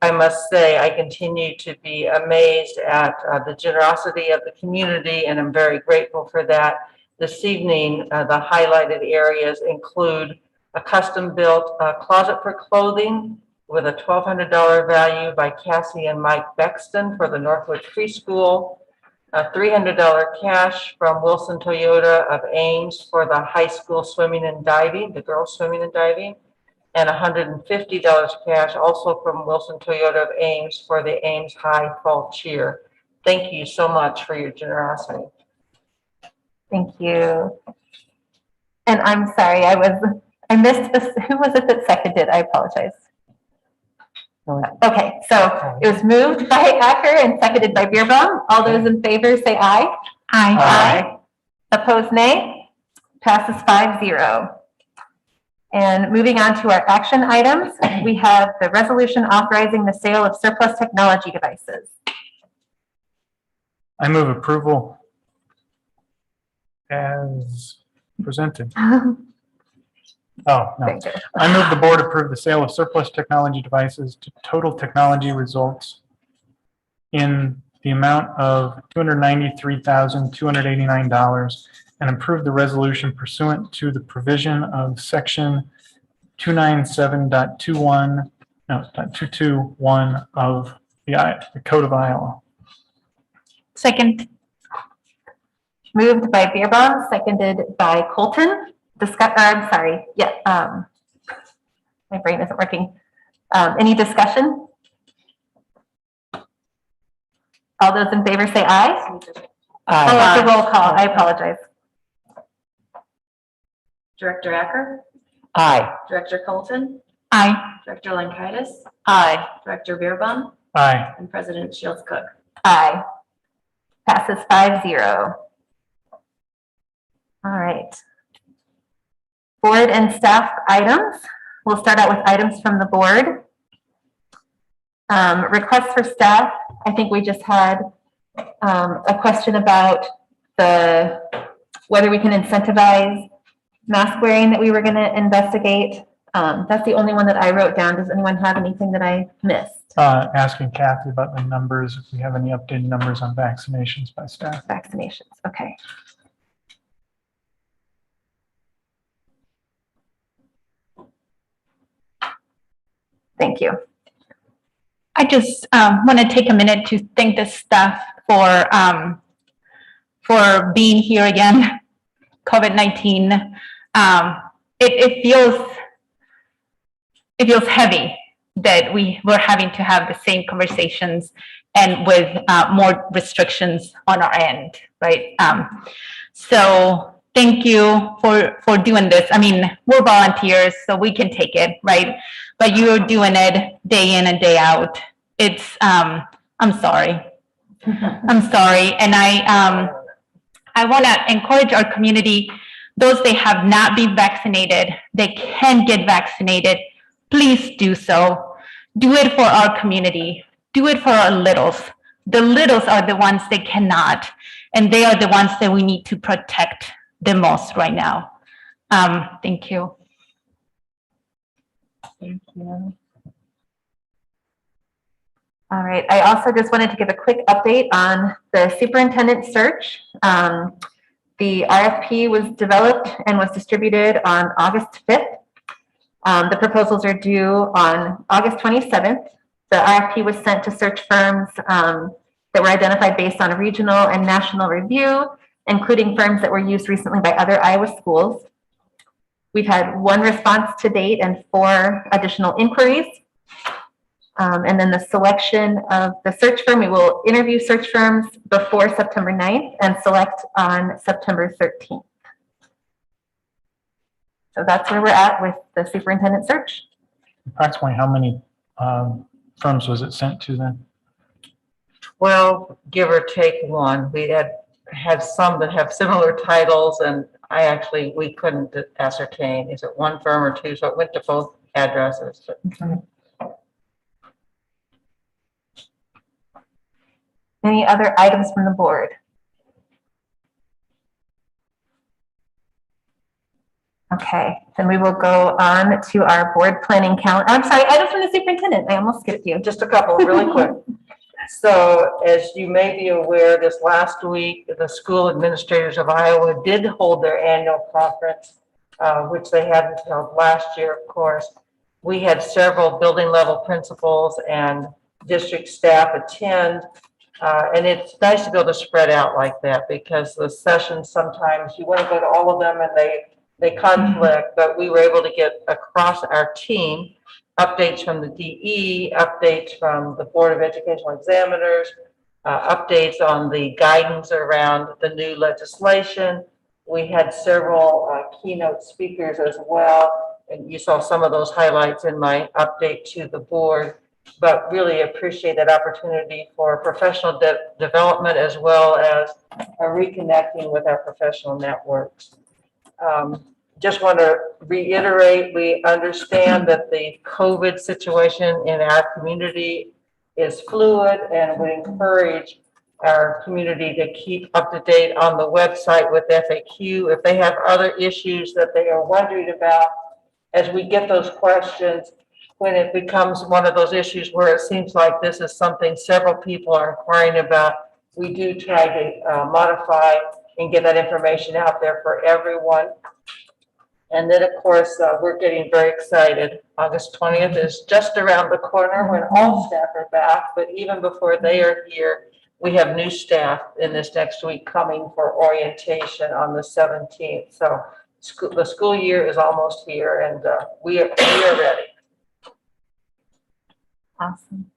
I must say, I continue to be amazed at the generosity of the community, and I'm very grateful for that. This evening, the highlighted areas include a custom-built closet for clothing with a $1,200 value by Cassie and Mike Bexton for the Northwood Preschool, a $300 cash from Wilson Toyota of Ames for the high school swimming and diving, the girls swimming and diving, and $150 cash also from Wilson Toyota of Ames for the Ames High Fall Cheer. Thank you so much for your generosity. Thank you. And I'm sorry, I missed this. Who was it that seconded? I apologize. Okay, so it was moved by Acker and seconded by Beerbaum. All those in favor say aye. Aye. Aye. Opposed, nay. Passes 5-0. And moving on to our action items, we have the resolution authorizing the sale of surplus technology devices. I move approval as presented. Oh, no. I move the board approve the sale of surplus technology devices to Total Technology Results in the amount of $293,289 and approve the resolution pursuant to the provision of section 297.21 of the Code of Iowa. Second. Moved by Beerbaum, seconded by Colton. I'm sorry. Yeah. My brain isn't working. Any discussion? All those in favor say aye. Oh, it's a roll call. I apologize. Director Acker? Aye. Director Colton? Aye. Director Lankitis? Aye. Director Beerbaum? Aye. And President Shields Cook? Aye. Passes 5-0. All right. Board and staff items. We'll start out with items from the board. Requests for staff. I think we just had a question about whether we can incentivize mask wearing that we were going to investigate. That's the only one that I wrote down. Does anyone have anything that I missed? Asking Kathy about the numbers, if we have any updated numbers on vaccinations by staff. Vaccinations. Okay. Thank you. I just want to take a minute to thank the staff for being here again. COVID-19. It feels heavy that we're having to have the same conversations and with more restrictions on our end, right? So thank you for doing this. I mean, we're volunteers, so we can take it, right? But you're doing it day in and day out. It's, I'm sorry. I'm sorry. And I want to encourage our community, those that have not been vaccinated, they can get vaccinated. Please do so. Do it for our community. Do it for our littles. The littles are the ones that cannot, and they are the ones that we need to protect the most right now. Thank you. Thank you. All right. I also just wanted to give a quick update on the superintendent search. The RFP was developed and was distributed on August 5th. The proposals are due on August 27th. The RFP was sent to search firms that were identified based on a regional and national review, including firms that were used recently by other Iowa schools. We've had 1 response to date and 4 additional inquiries. And then the selection of the search firm, we will interview search firms before September 9th and select on September 13th. So that's where we're at with the superintendent search. Approximately how many firms was it sent to then? 12, give or take 1. We had some that have similar titles, and we couldn't ascertain, is it 1 firm or 2? So it went to both addresses. Any other items from the board? Okay, then we will go on to our board planning calendar. I'm sorry, items from the superintendent. I almost skipped you. Just a couple really quick. So as you may be aware, this last week, the School Administrators of Iowa did hold their annual conference, which they hadn't held last year, of course. We had several building level principals and district staff attend. And it's nice to be able to spread out like that, because the sessions, sometimes you want to go to all of them and they conflict, but we were able to get across our team updates from the DE, updates from the Board of Educational Examiners, updates on the guidance around the new legislation. We had several keynote speakers as well, and you saw some of those highlights in my update to the board. But really appreciate that opportunity for professional development, as well as reconnecting with our professional networks. Just want to reiterate, we understand that the COVID situation in our community is fluid, and would encourage our community to keep up to date on the website with FAQ. If they have other issues that they are wondering about, as we get those questions, when it becomes one of those issues where it seems like this is something several people are inquiring about, we do try to modify and get that information out there for everyone. And then, of course, we're getting very excited. August 20th is just around the corner when all staff are back, but even before they are here, we have new staff in this next week coming for orientation on the 17th. So the school year is almost here, and we are ready. Awesome.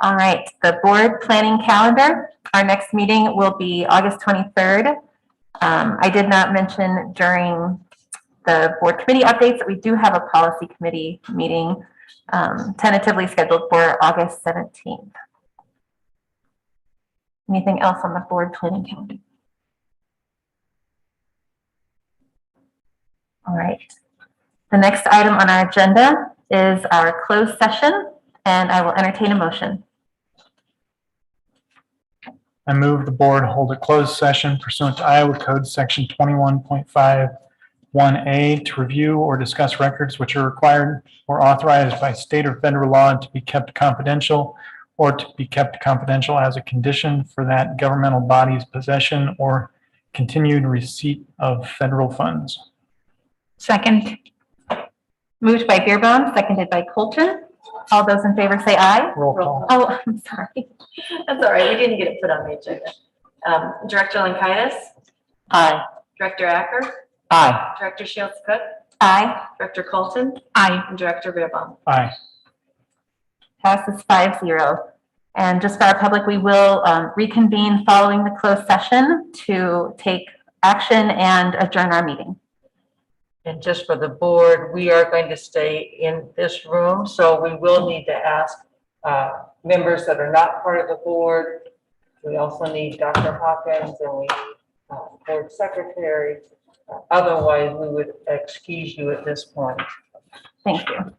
All right, the board planning calendar. Our next meeting will be August 23rd. I did not mention during the board committee updates that we do have a policy committee meeting tentatively scheduled for August 17th. Anything else on the board planning calendar? All right. The next item on our agenda is our closed session, and I will entertain a motion. I move the board hold a closed session pursuant to Iowa Code Section 21.51A to review or discuss records which are required or authorized by state or federal law to be kept confidential or to be kept confidential as a condition for that governmental body's possession or continued receipt of federal funds. Second. Moved by Beerbaum, seconded by Colton. All those in favor say aye. Roll call. Oh, I'm sorry. That's all right, we didn't get it put on the agenda. Director Lankitis, Aye. Director Acker, Aye. Director Shields Cook, Aye. Director Colton, Aye. and Director Beerbaum. Aye. Passes 5-0. And just for our public, we will reconvene following the closed session to take action and adjourn our meeting. And just for the board, we are going to stay in this room, so we will need to ask members that are not part of the board. We also need Dr. Hawkins and we need board secretary. Otherwise, we would excuse you at this point. Thank you.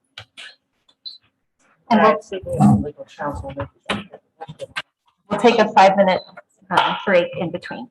And And I'd see if we have legal counsel. we'll take a 5-minute break in between.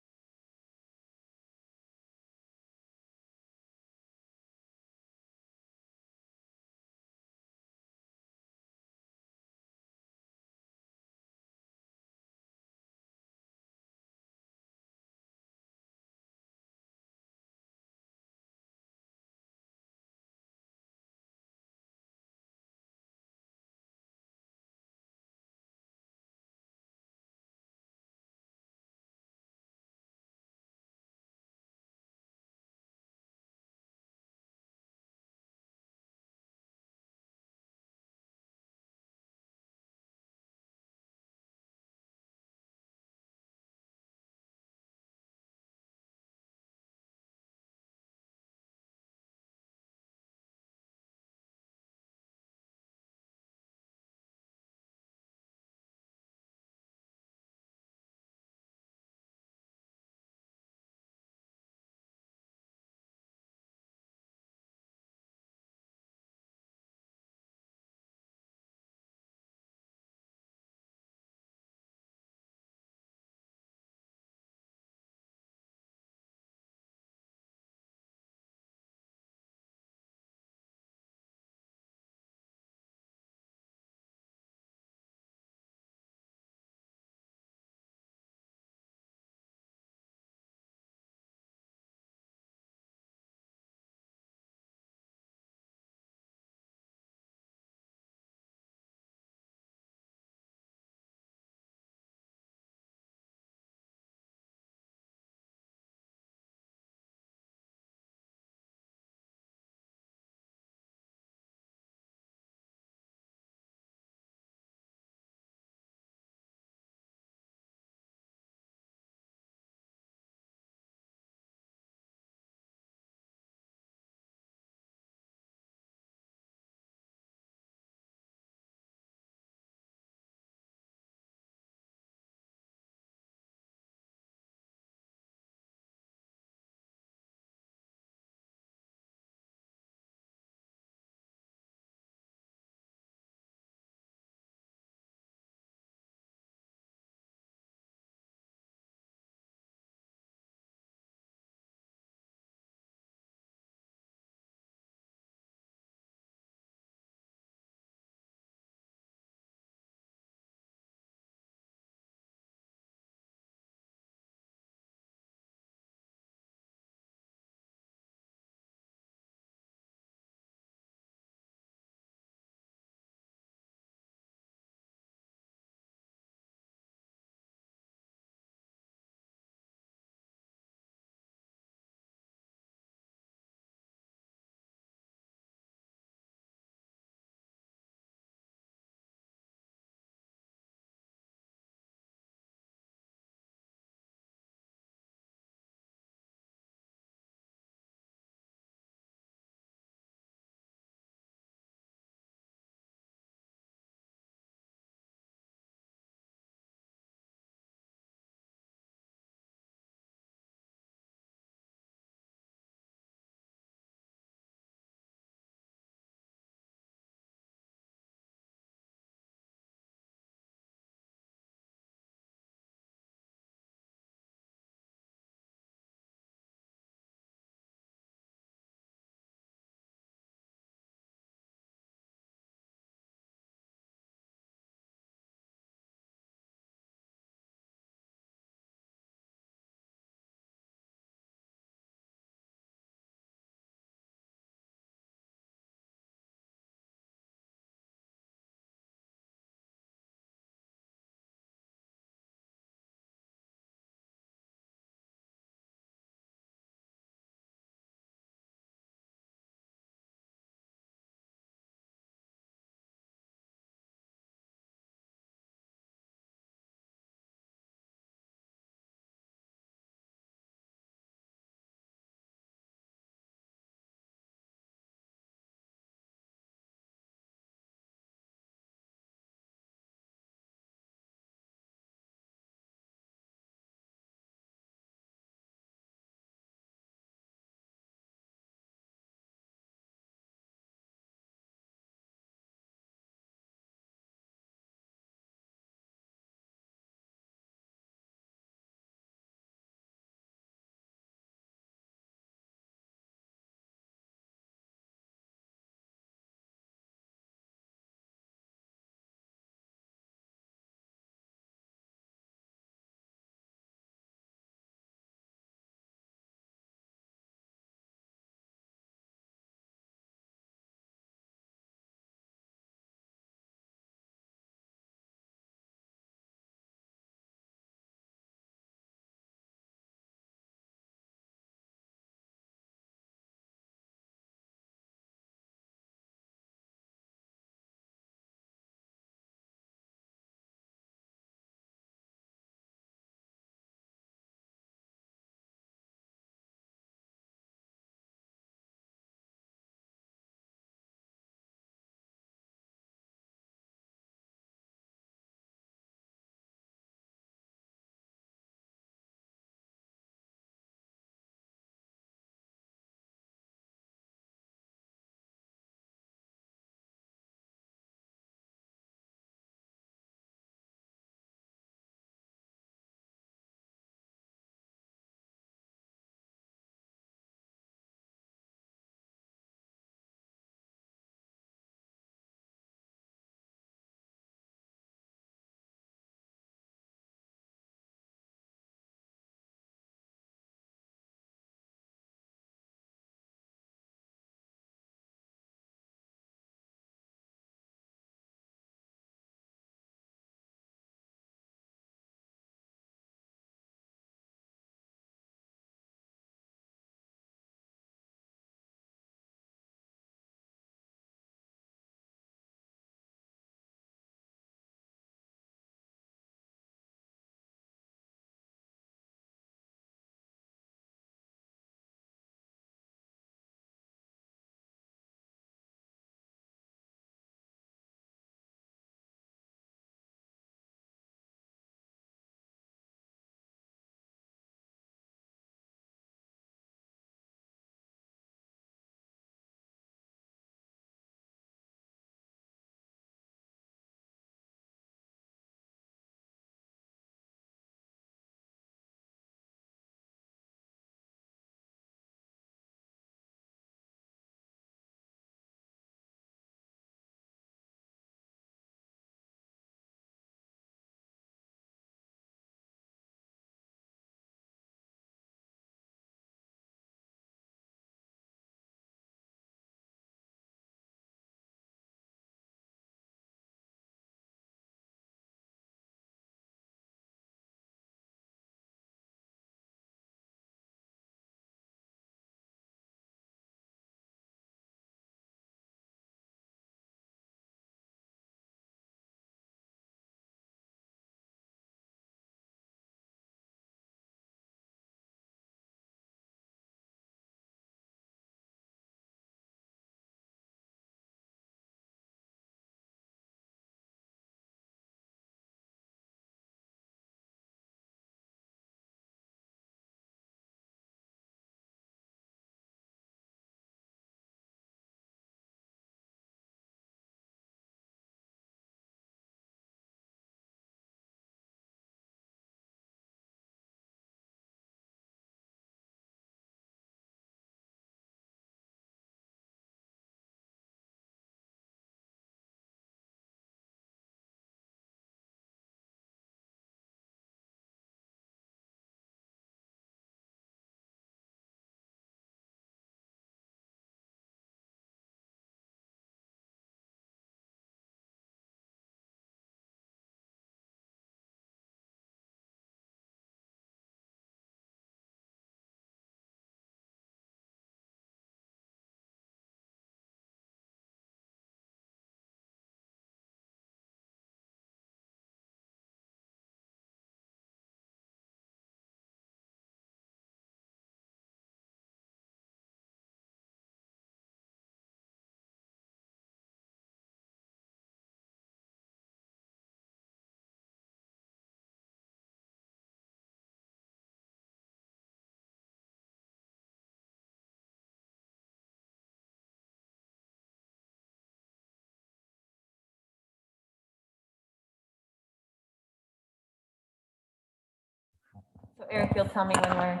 Eric, you'll tell me when we're.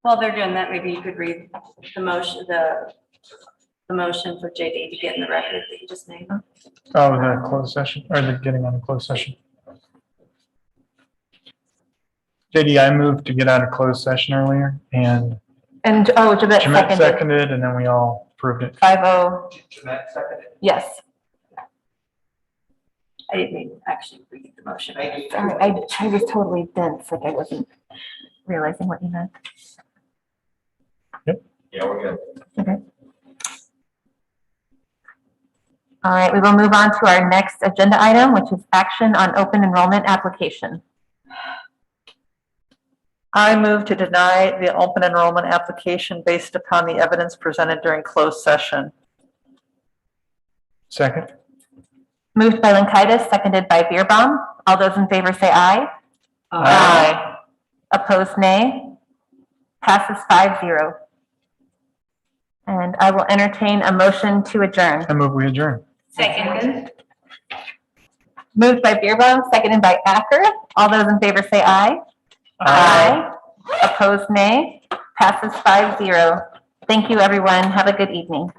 While they're doing that, maybe you could read the motion, the motion for JD to get in the record that you just made. Oh, the closed session, or the getting on a closed session. JD, I moved to get out of closed session earlier, and And, oh, Jeanette Jeanette seconded. seconded, and then we all approved it. 5-0. Jeanette seconded. Yes. I didn't even actually read the motion. Sorry, I was totally dense, like I wasn't realizing what you meant. Yeah, we're good. Okay. All right, we will move on to our next agenda item, which is action on open enrollment application. I move to deny the open enrollment application based upon the evidence presented during closed session. Second. Moved by Lankitis, seconded by Beerbaum. All those in favor say aye. Aye. Opposed, nay. Passes 5-0. And I will entertain a motion to adjourn. I move we adjourn. Second. Moved by Beerbaum, seconded by Acker. All those in favor say aye. Aye. Opposed, nay. Passes 5-0. Thank you, everyone. Have a good evening.